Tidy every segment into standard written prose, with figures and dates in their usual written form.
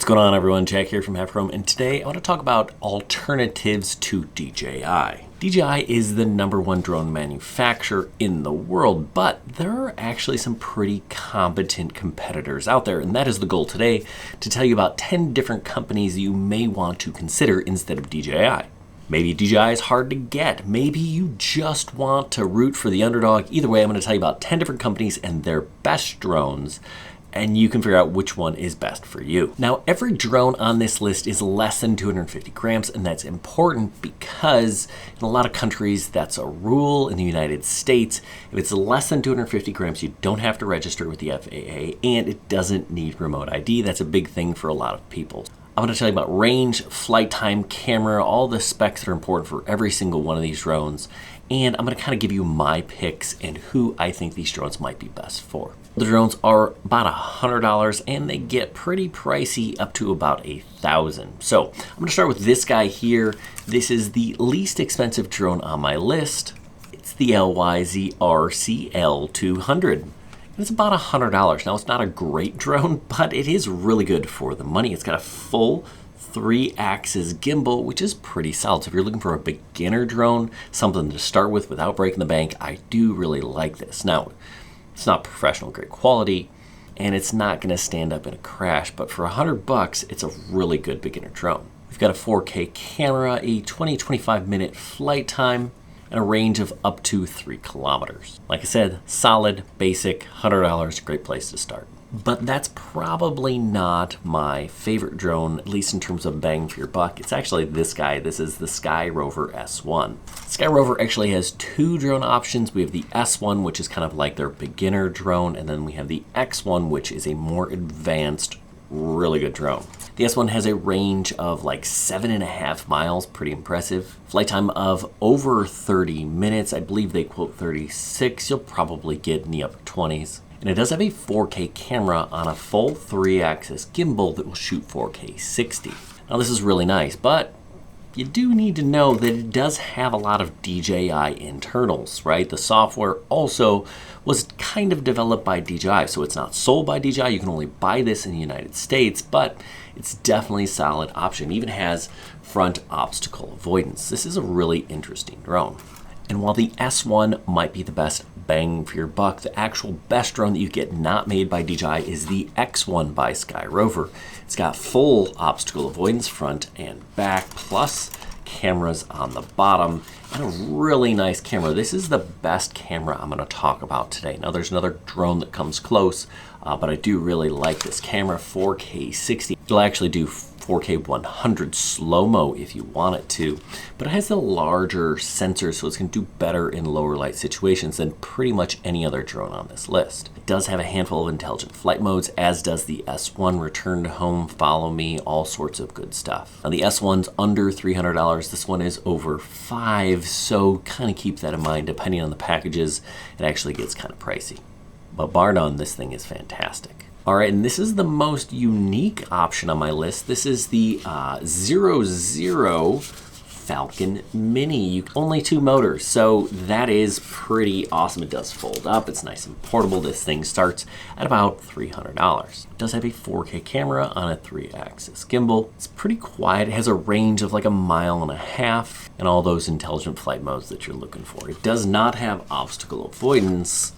What's going on, everyone? Jack here from Half Chrome, and today I want to talk about alternatives to DJI. DJI is the #1 drone manufacturer in the world, but there are actually some pretty competent competitors out there, and that is the goal today, to tell you about 10 different companies you may want to consider instead of DJI. Maybe DJI is hard to get. Maybe you just want to root for the underdog. Either way, I'm going to tell you about 10 different companies and their best drones, and you can figure out which one is best for you. Now, every drone on this list is less than 250 grams, and that's important because in a lot of countries, that's a rule. In the United States, if it's less than 250 grams, you don't have to register with the FAA, and it doesn't need remote ID. That's a big thing for a lot of people. I'm going to tell you about range, flight time, camera, all the specs that are important for every single one of these drones, and I'm going to kind of give you my picks and who I think these drones might be best for. The drones are about $100 and they get pretty pricey, up to about $1,000. So I'm going to start with this guy here. This is the least expensive drone on my list. It's the LYZRC L200. It's about $100. Now, it's not a great drone, but it is really good for the money. It's got a full 3-axis gimbal, which is pretty solid. So if you're looking for a beginner drone, something to start with without breaking the bank, I do really like this. Now, it's not professional grade quality, and it's not going to stand up in a crash, but for $100, it's a really good beginner drone. We've got a 4K camera, a 20-25 minute flight time, and a range of up to 3 kilometers. Like I said, solid, basic, $100, great place to start. But that's probably not my favorite drone, at least in terms of bang for your buck. It's actually this guy. This is the Sky Rover S1. Sky Rover actually has 2 drone options. We have the S1, which is kind of like their beginner drone, and then we have the X1, which is a more advanced, really good drone. The S1 has a range of like 7.5 miles, pretty impressive. Flight time of over 30 minutes. I believe they quote 36. You'll probably get in the upper 20s. And it does have a 4K camera on a full 3-axis gimbal that will shoot 4K 60. Now, this is really nice, but you do need to know that it does have a lot of DJI internals, right? The software also was kind of developed by DJI, so it's not sold by DJI. You can only buy this in the United States, but it's definitely a solid option. It even has front obstacle avoidance. This is a really interesting drone. And while the S1 might be the best bang for your buck, the actual best drone that you get not made by DJI is the X1 by Sky Rover. It's got full obstacle avoidance front and back, plus cameras on the bottom, and a really nice camera. This is the best camera I'm going to talk about today. Now, there's another drone that comes close, but I do really like this camera, 4K 60. It'll actually do 4K 100 slow-mo if you want it to, but it has the larger sensor, so it's going to do better in lower light situations than pretty much any other drone on this list. It does have a handful of intelligent flight modes, as does the S1, return to home, follow me, all sorts of good stuff. Now, the S1's under $300. This one is over $500, so kind of keep that in mind. Depending on the packages, it actually gets kind of pricey. But bar none, this thing is fantastic. All right, and this is the most unique option on my list. This is the 00 Falcon Mini. Only 2 motors, so that is pretty awesome. It does fold up. It's nice and portable. This thing starts at about $300. It does have a 4K camera on a 3-axis gimbal. It's pretty quiet. It has a range of like 1.5 miles and all those intelligent flight modes that you're looking for. It does not have obstacle avoidance,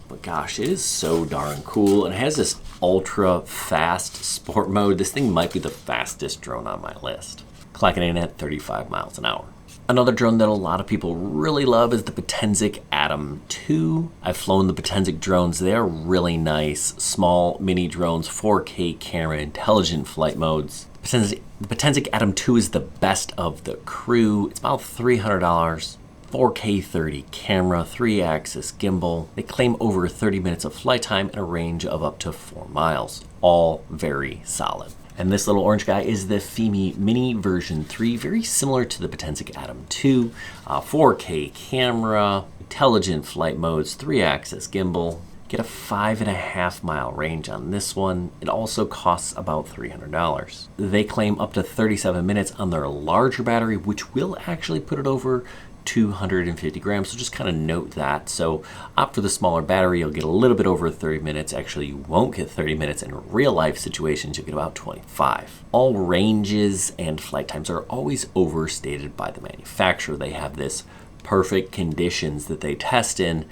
but gosh, it is so darn cool. And it has this ultra fast sport mode. This thing might be the fastest drone on my list, clocking in at 35 miles an hour. Another drone that a lot of people really love is the Potensic Atom 2. I've flown the Potensic drones. They are really nice, small mini drones, 4K camera, intelligent flight modes. The Potensic Atom 2 is the best of the crew. It's about $300. 4K 30 camera, 3-axis gimbal. They claim over 30 minutes of flight time and a range of up to 4 miles. All very solid. And this little orange guy is the FIMI Mini version 3, very similar to the Potensic Atom 2. 4K camera, intelligent flight modes, 3-axis gimbal. Get a 5.5 mile range on this one. It also costs about $300. They claim up to 37 minutes on their larger battery, which will actually put it over 250 grams, so just kind of note that. So opt for the smaller battery, you'll get a little bit over 30 minutes. Actually, you won't get 30 minutes in real life situations, you'll get about 25. All ranges and flight times are always overstated by the manufacturer. They have this perfect conditions that they test in,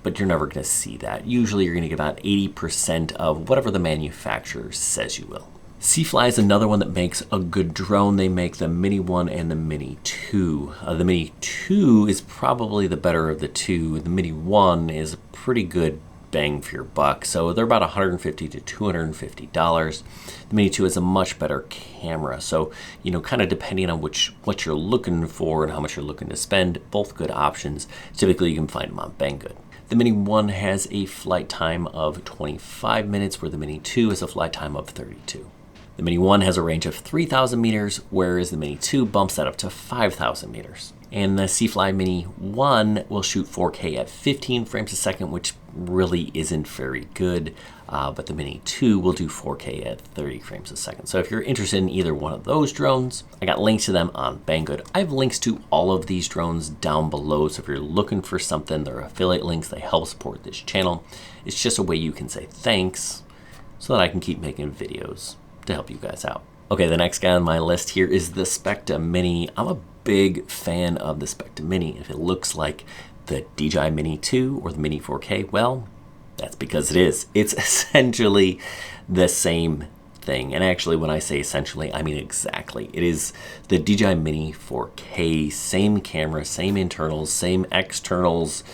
but you're never going to see that. Usually you're going to get about 80% of whatever the manufacturer says you will. C-Fly is another one that makes a good drone. They make the Mini 1 and the Mini 2. The Mini 2 is probably the better of the two. The Mini 1 is a pretty good bang for your buck. So they're about $150 to $250. The Mini 2 is a much better camera. So, you know, kind of depending on what you're looking for and how much you're looking to spend, both good options. Typically you can find them on Banggood. The Mini 1 has a flight time of 25 minutes, where the Mini 2 has a flight time of 32. The Mini 1 has a range of 3,000 meters, whereas the Mini 2 bumps that up to 5,000 meters. And the C-Fly Mini 1 will shoot 4K at 15 frames a second, which really isn't very good. But the Mini 2 will do 4K at 30 frames a second. So if you're interested in either one of those drones, I got links to them on Banggood. I have links to all of these drones down below. So if you're looking for something, they're affiliate links. They help support this channel. It's just a way you can say thanks so that I can keep making videos to help you guys out. Okay, the next guy on my list here is the Specta Mini. I'm a big fan of the Specta Mini. If it looks like the DJI Mini 2 or the Mini 4K, well, that's because it is. It's essentially the same thing. And actually, when I say essentially, I mean exactly. It is the DJI Mini 4K, same camera, same internals, same externals,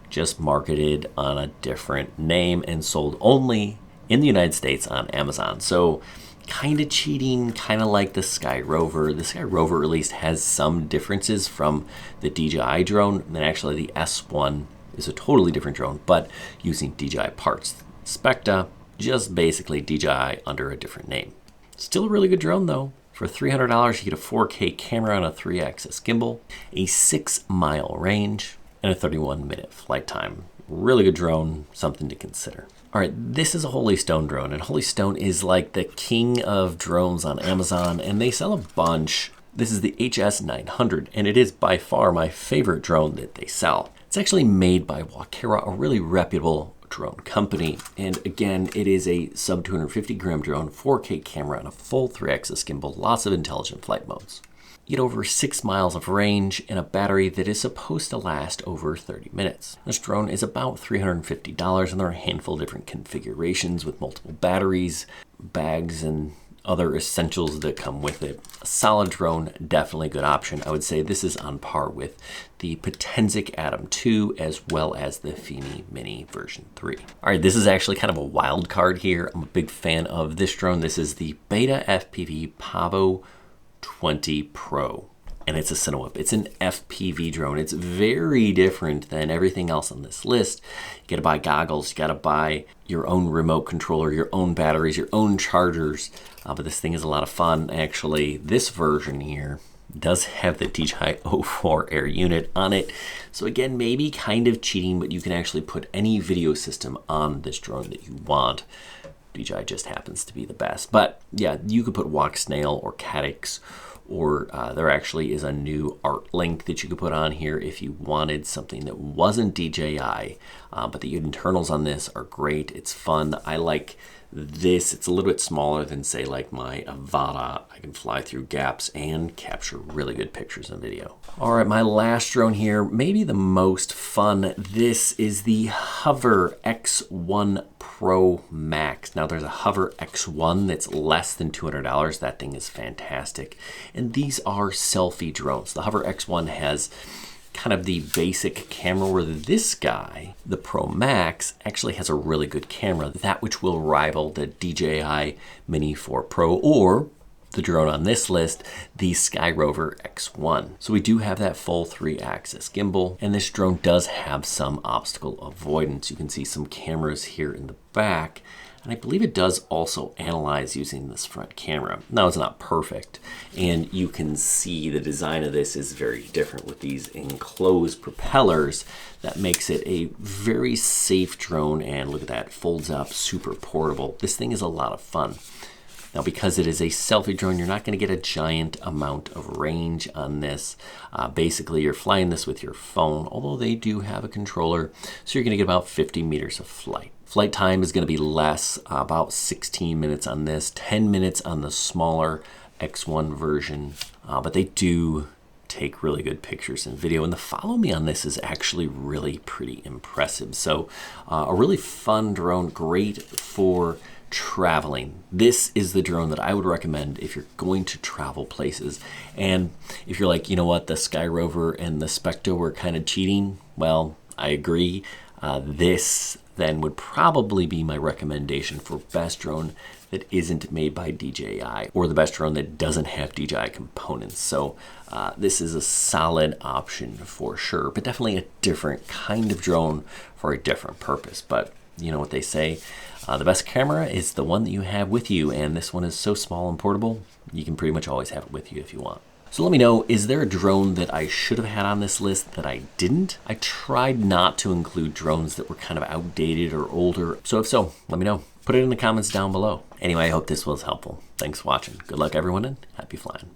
just marketed on a different name and sold only in the United States on Amazon. So kind of cheating, kind of like the Sky Rover. The Sky Rover at least has some differences from the DJI drone. And then actually the S1 is a totally different drone, but using DJI parts. Specta, just basically DJI under a different name. Still a really good drone though. For $300, you get a 4K camera on a 3-axis gimbal, a 6-mile range, and a 31-minute flight time. Really good drone, something to consider. All right, this is a Holy Stone drone, and Holy Stone is like the king of drones on Amazon, and they sell a bunch. This is the HS900, and it is by far my favorite drone that they sell. It's actually made by Wildcard, a really reputable drone company, and again, it is a sub 250 gram drone, 4K camera, and a full 3-axis gimbal, lots of intelligent flight modes. You get over 6 miles of range and a battery that is supposed to last over 30 minutes. This drone is about $350, and there are a handful of different configurations with multiple batteries, bags, and other essentials that come with it. A solid drone, definitely a good option. I would say this is on par with the Potensic Atom 2 as well as the FIMI Mini version 3. All right, this is actually kind of a wild card here. I'm a big fan of this drone. This is the BetaFPV Pavo 20 Pro, and it's a Cinewhip. It's an FPV drone. It's very different than everything else on this list. You gotta buy goggles, you gotta buy your own remote controller, your own batteries, your own chargers, but this thing is a lot of fun. Actually, this version here does have the DJI O4 Air unit on it. So again, maybe kind of cheating, but you can actually put any video system on this drone that you want. DJI just happens to be the best. But yeah, you could put Walk Snail or Caddx, or there actually is a new art link that you could put on here if you wanted something that wasn't DJI. But the internals on this are great. It's fun. I like this. It's a little bit smaller than, say, like my Avata. I can fly through gaps and capture really good pictures and video. All right, my last drone here, maybe the most fun. This is the Hover X1 Pro Max. Now there's a Hover X1 that's less than $200. That thing is fantastic. And these are selfie drones. The Hover X1 has kind of the basic camera, where this guy, the Pro Max, actually has a really good camera, that which will rival the DJI Mini 4 Pro or the drone on this list, the Sky Rover X1. So we do have that full 3-axis gimbal, and this drone does have some obstacle avoidance. You can see some cameras here in the back, and I believe it does also analyze using this front camera. Now, it's not perfect, and you can see the design of this is very different with these enclosed propellers. That makes it a very safe drone, and look at that, folds up, super portable. This thing is a lot of fun. Now, because it is a selfie drone, you're not going to get a giant amount of range on this. Basically, you're flying this with your phone, although they do have a controller, so you're going to get about 50 meters of flight. Flight time is going to be less, about 16 minutes on this, 10 minutes on the smaller X1 version, but they do take really good pictures and video, and the follow me on this is actually really pretty impressive. So a really fun drone, great for traveling. This is the drone that I would recommend if you're going to travel places. And if you're like, you know what, the Sky Rover and the Specta were kind of cheating, well, I agree. This then would probably be my recommendation for best drone that isn't made by DJI, or the best drone that doesn't have DJI components. So this is a solid option for sure, but definitely a different kind of drone for a different purpose. But you know what they say, the best camera is the one that you have with you, and this one is so small and portable, you can pretty much always have it with you if you want. So let me know, is there a drone that I should have had on this list that I didn't? I tried not to include drones that were kind of outdated or older. So if so, let me know. Put it in the comments down below. Anyway, I hope this was helpful. Thanks for watching. Good luck everyone, and happy flying.